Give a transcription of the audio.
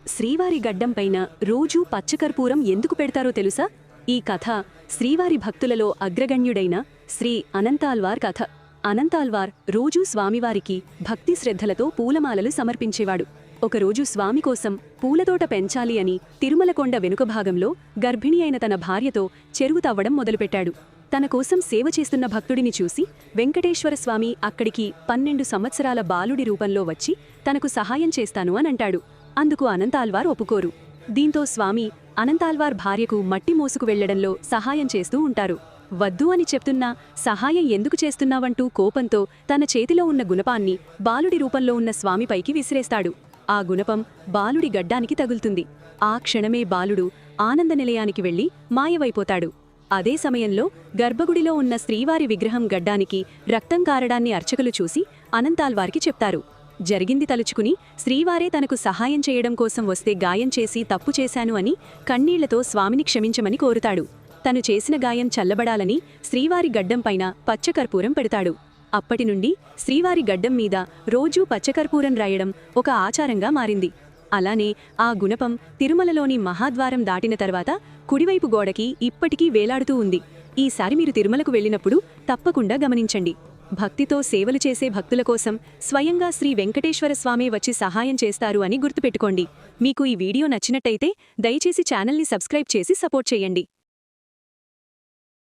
శ్రీవారి గడ్డంపైన రోజూ పచ్చకర్పూరం ఎందుకు పెడతారో తెలుసా? ఈ కథ శ్రీవారి భక్తులలో అగ్రగణ్యుడైన శ్రీ అనంతాల్వార్ కథ. అనంతాల్వార్ రోజూ స్వామివారికి భక్తి శ్రద్ధలతో పూలమాలలు సమర్పించేవాడు. ఒకరోజు స్వామి కోసం పూలతోట పెంచాలి అని తిరుమలకొండ వెనుక భాగంలో గర్భిణి అయిన తన భార్యతో చెరువు తవ్వడం మొదలుపెట్టాడు. తన కోసం సేవ చేస్తున్న భక్తుడిని చూసి వెంకటేశ్వరస్వామి అక్కడికి 12 సంవత్సరాల బాలుడి రూపంలో వచ్చి తనకు సహాయం చేస్తాను అనంటాడు. అందుకు అనంతాల్వార్ ఒప్పుకోరు. దీంతో స్వామి అనంతాల్వార్ భార్యకు మట్టి మోసుకు వెళ్లడంలో సహాయం చేస్తూ ఉంటారు. వద్దు అని చెప్తున్నా సహాయం ఎందుకు చేస్తున్నావంటూ కోపంతో తన చేతిలో ఉన్న గుణపాన్ని బాలుడి రూపంలో ఉన్న స్వామిపైకి విసిరేస్తాడు. ఆ గుణపం బాలుడి గడ్డానికి తగులుతుంది. ఆ క్షణమే బాలుడు ఆనంద నిలయానికి వెళ్లి మాయవైపోతాడు. అదే సమయంలో గర్భగుడిలో ఉన్న శ్రీవారి విగ్రహం గడ్డానికి రక్తం కారడాన్ని అర్చకులు చూసి అనంతాల్వార్కి చెప్తారు. జరిగింది తలుచుకుని శ్రీవారే తనకు సహాయం చేయడం కోసం వస్తే గాయం చేసి తప్పు చేశాను అని కన్నీళ్లతో స్వామిని క్షమించమని కోరుతాడు. తను చేసిన గాయం చల్లబడాలని శ్రీవారి గడ్డంపైన పచ్చకర్పూరం పెడతాడు. అప్పటినుండి శ్రీవారి గడ్డం మీద రోజూ పచ్చకర్పూరం రాయడం ఒక ఆచారంగా మారింది. అలానే ఆ గుణపం తిరుమలలోని మహాద్వారం దాటిన తర్వాత కుడివైపు గోడకి ఇప్పటికీ వేలాడుతూ ఉంది. ఈసారి మీరు తిరుమలకు వెళ్ళినప్పుడు తప్పకుండా గమనించండి. భక్తితో సేవలు చేసే భక్తుల కోసం స్వయంగా శ్రీ వెంకటేశ్వర స్వామే వచ్చి సహాయం చేస్తారు అని గుర్తుపెట్టుకోండి. మీకు ఈ వీడియో నచ్చినట్టయితే దయచేసి ఛానల్ని సబ్స్క్రైబ్ చేసి సపోర్ట్ చేయండి.